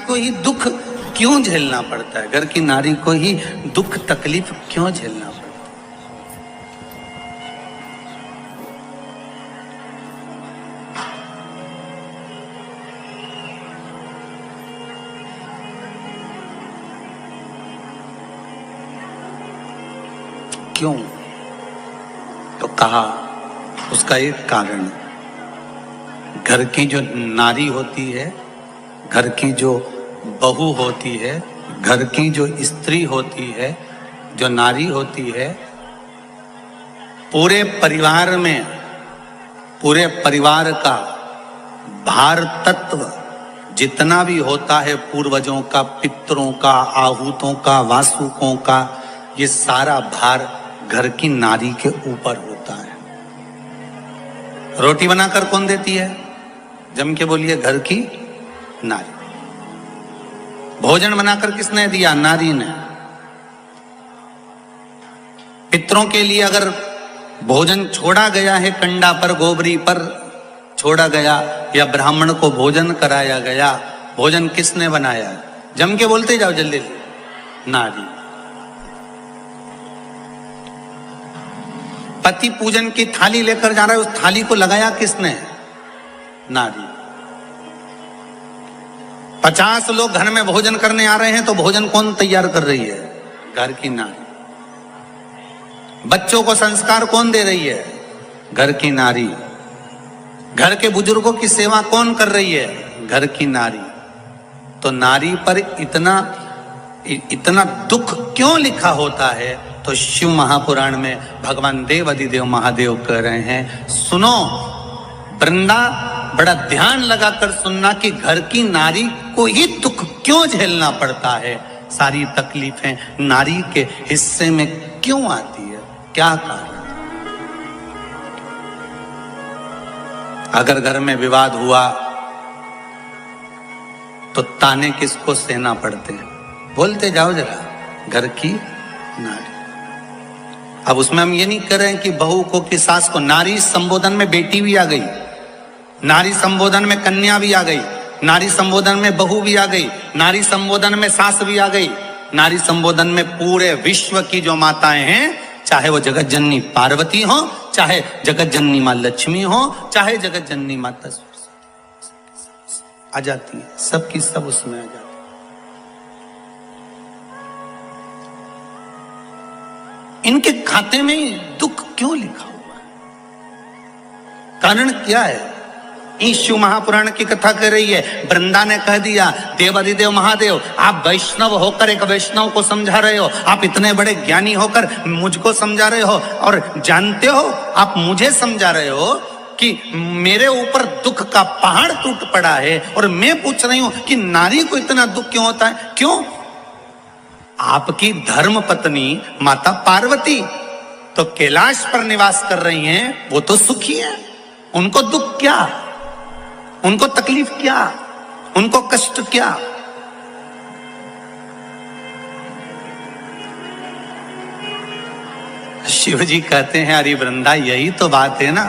को ही दुख क्यों झेलना पड़ता है? घर की नारी को ही दुख तकलीफ क्यों झेलना पड़ता है? क्यों? तो कहा उसका एक कारण, घर की जो नारी होती है, घर की जो बहू होती है, घर की जो स्त्री होती है, जो नारी होती है, पूरे परिवार में, पूरे परिवार का भार तत्व जितना भी होता है, पूर्वजों का, पितरों का, आहूतों का, वासुकों का, ये सारा भार घर की नारी के ऊपर होता है। रोटी बनाकर कौन देती है? जम के बोलिए, घर की नारी। भोजन बनाकर किसने दिया? नारी ने। पितरों के लिए अगर भोजन छोड़ा गया है, कंडा पर, गोबरी पर छोड़ा गया, या ब्राह्मण को भोजन कराया गया, भोजन किसने बनाया? जम के बोलते जाओ जल्दी, नारी। पति पूजन की थाली लेकर जा रहा है, उस थाली को लगाया किसने? नारी। 50 लोग घर में भोजन करने आ रहे हैं तो भोजन कौन तैयार कर रही है? घर की नारी। बच्चों को संस्कार कौन दे रही है? घर की नारी। घर के बुजुर्गों की सेवा कौन कर रही है? घर की नारी। तो नारी पर इतना दुख क्यों लिखा होता है? तो शिव महापुराण में भगवान देव अधिदेव महादेव कह रहे हैं, सुनो वृंदा, बड़ा ध्यान लगाकर सुनना कि घर की नारी को ही दुख क्यों झेलना पड़ता है, सारी तकलीफें नारी के हिस्से में क्यों आती है, क्या कारण? अगर घर में विवाद हुआ तो ताने किसको सहना पड़ते हैं? बोलते जाओ जरा, घर की नारी। अब उसमें हम ये नहीं कर रहे हैं कि बहू को, कि सास को। नारी संबोधन में बेटी भी आ गई, नारी संबोधन में कन्या भी आ गई, नारी संबोधन में बहू भी आ गई, नारी संबोधन में सास भी आ गई, नारी संबोधन में पूरे विश्व की जो माताएं हैं, चाहे वो जगत जननी पार्वती हो, चाहे जगत जननी मां लक्ष्मी हो, चाहे जगत जननी माता आ जाती है, सबकी सब उसमें आ जाती है। इनके खाते में दुख क्यों लिखा हुआ है? कारण क्या है? शिव महापुराण की कथा कर रही है। वृंदा ने कह दिया, देवाधिदेव महादेव, आप वैष्णव होकर एक वैष्णव को समझा रहे हो, आप इतने बड़े ज्ञानी होकर मुझको समझा रहे हो, और जानते हो आप मुझे समझा रहे हो कि मेरे ऊपर दुख का पहाड़ टूट पड़ा है, और मैं पूछ रही हूं कि नारी को इतना दुख क्यों होता है? क्यों? आपकी धर्म पत्नी माता पार्वती तो कैलाश पर निवास कर रही हैं, वो तो सुखी है, उनको दुख क्या, उनको तकलीफ क्या, उनको कष्ट क्या? शिव जी कहते हैं, अरे वृंदा, यही तो बात है ना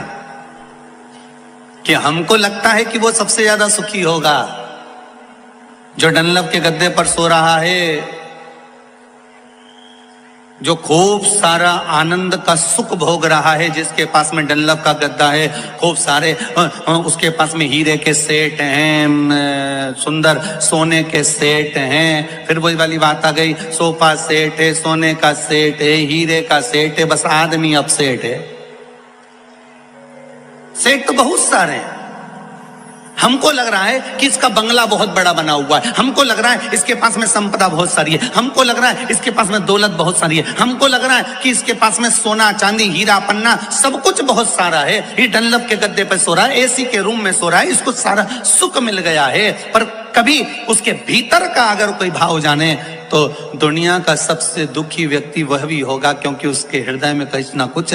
कि हमको लगता है कि वो सबसे ज्यादा सुखी होगा, जो डनलप के गद्दे पर सो रहा है, जो खूब सारा आनंद का सुख भोग रहा है, जिसके पास में डनलप का गद्दा है, खूब सारे उसके पास में हीरे के सेट हैं, सुंदर सोने के सेट हैं, फिर वही वाली बात आ गई, सोफा सेट है, सोने का सेट है, हीरे का सेट है, बस आदमी अब सेट है। सेट तो बहुत सारे हैं। हमको लग रहा है कि इसका बंगला बहुत बड़ा बना हुआ है, हमको लग रहा है इसके पास में संपदा बहुत सारी है, हमको लग रहा है इसके पास में दौलत बहुत सारी है, हमको लग रहा है कि इसके पास में सोना चांदी हीरा पन्ना सब कुछ बहुत सारा है, ये डनलप के गद्दे पर सो रहा है, एसी के रूम में सो रहा है, इसको सारा सुख मिल गया है। पर कभी उसके भीतर का अगर कोई भाव जाने तो दुनिया का सबसे दुखी व्यक्ति वह भी होगा, क्योंकि उसके हृदय में कुछ ना कुछ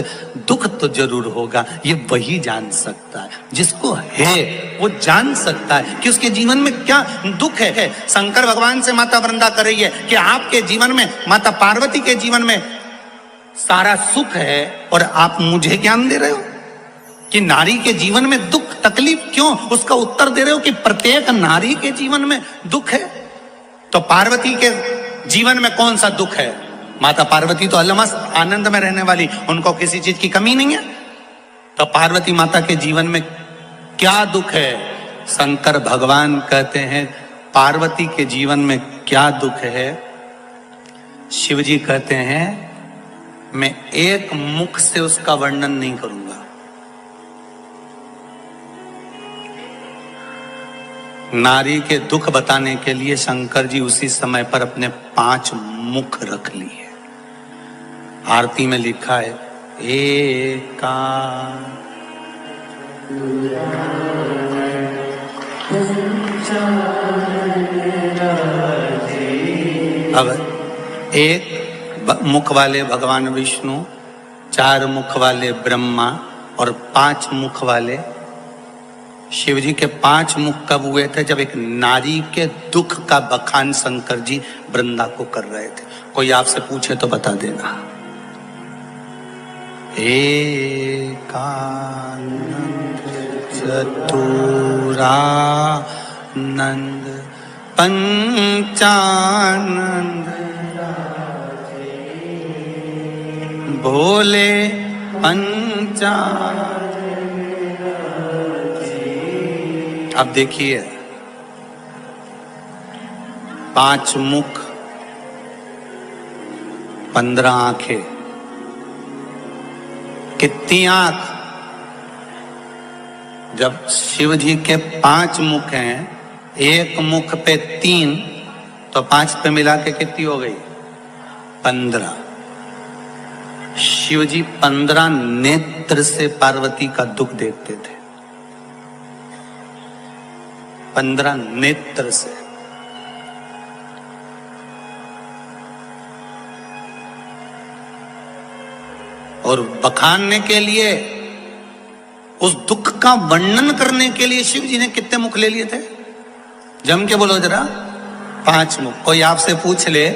दुख तो जरूर होगा। ये वही जान सकता है, जिसको है वो जान सकता है कि उसके जीवन में क्या दुख है। शंकर भगवान से माता वृंदा कर रही है कि आपके जीवन में, माता पार्वती के जीवन में सारा सुख है, और आप मुझे ज्ञान दे रहे हो कि नारी के जीवन में दुख तकलीफ क्यों? उसका उत्तर दे रहे हो कि प्रत्येक नारी के जीवन में दुख है, तो पार्वती के जीवन में कौन सा दुख है? माता पार्वती तो अलमस्त आनंद में रहने वाली, उनको किसी चीज की कमी नहीं है। तो पार्वती माता के जीवन में क्या दुख है? शंकर भगवान कहते हैं पार्वती के जीवन में क्या दुख है? शिव जी कहते हैं मैं एक मुख से उसका वर्णन नहीं करूंगा। नारी के दुख बताने के लिए शंकर जी उसी समय पर अपने 5 मुख रख लिए। आरती में लिखा है एका अब एक मुख वाले भगवान विष्णु, 4 मुख वाले ब्रह्मा और 5 मुख वाले शिव जी के 5 मुख कब हुए थे? जब एक नारी के दुख का बखान शंकर जी वृंदा को कर रहे थे। कोई आपसे पूछे तो बता देना। एकानंद चतुरानंद पंचानंद भोले पंचानंद। अब देखिए 5 मुख 15 आंखें, कितनी आंख? जब शिव जी के 5 मुख हैं, एक मुख पे 3, तो 5 पे मिला के कितनी हो गई? 15। शिव जी 15 नेत्र से पार्वती का दुख देखते थे। 15 नेत्र से। और बखानने के लिए, उस दुख का वर्णन करने के लिए शिव जी ने कितने मुख ले लिए थे? जम के बोलो जरा। 5 मुख। कोई आपसे पूछ ले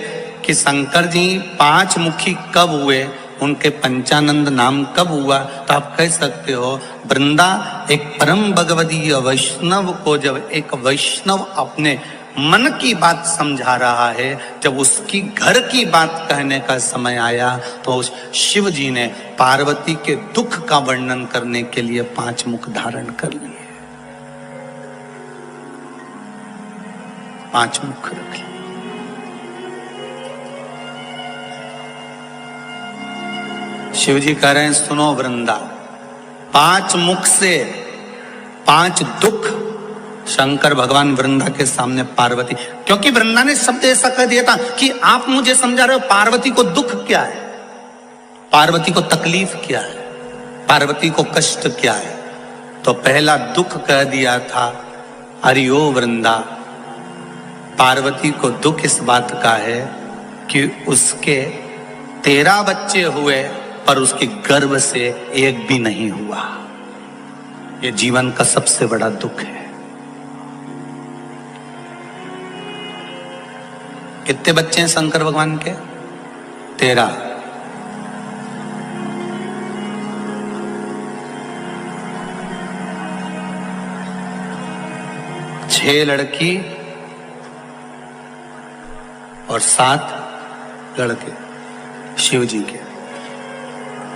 कि शंकर जी 5 मुखी कब हुए, उनके पंचानंद नाम कब हुआ, तो आप कह सकते हो वृंदा एक परम भगवदीय वैष्णव को जब एक वैष्णव अपने मन की बात समझा रहा है, जब उसकी घर की बात कहने का समय आया, तो उस शिव जी ने पार्वती के दुख का वर्णन करने के लिए 5 मुख धारण कर लिए। 5 मुख रख लिए। शिव जी कह रहे हैं सुनो वृंदा, 5 मुख से 5 दुख शंकर भगवान वृंदा के सामने पार्वती, क्योंकि वृंदा ने शब्द ऐसा कह दिया था कि आप मुझे समझा रहे हो पार्वती को दुख क्या है, पार्वती को तकलीफ क्या है, पार्वती को कष्ट क्या है। तो पहला दुख कह दिया था अरे ओ वृंदा, पार्वती को दुख इस बात का है कि उसके 13 बच्चे हुए पर उसके गर्भ से एक भी नहीं हुआ। ये जीवन का सबसे बड़ा दुख है। कितने बच्चे हैं शंकर भगवान के? 13। छह लड़की और 7 लड़के शिव जी के।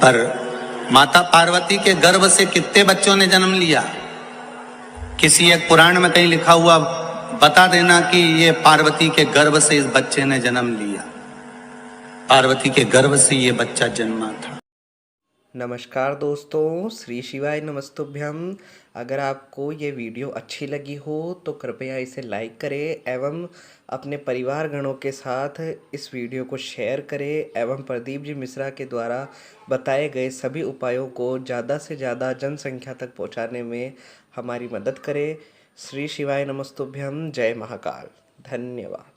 पर माता पार्वती के गर्भ से कितने बच्चों ने जन्म लिया? किसी एक पुराण में कहीं लिखा हुआ बता देना कि ये पार्वती के गर्भ से इस बच्चे ने जन्म लिया। पार्वती के गर्भ से ये बच्चा जन्मा था। नमस्कार दोस्तों, श्री शिवाय नमस्तुभ्यम। अगर आपको ये वीडियो अच्छी लगी हो तो कृपया इसे लाइक करें एवं अपने परिवार गणों के साथ इस वीडियो को शेयर करें एवं प्रदीप जी मिश्रा के द्वारा बताए गए सभी उपायों को ज़्यादा से ज़्यादा जनसंख्या तक पहुंचाने में हमारी मदद करें। श्री शिवाय नमस्तुभ्यम। जय महाकाल। धन्यवाद।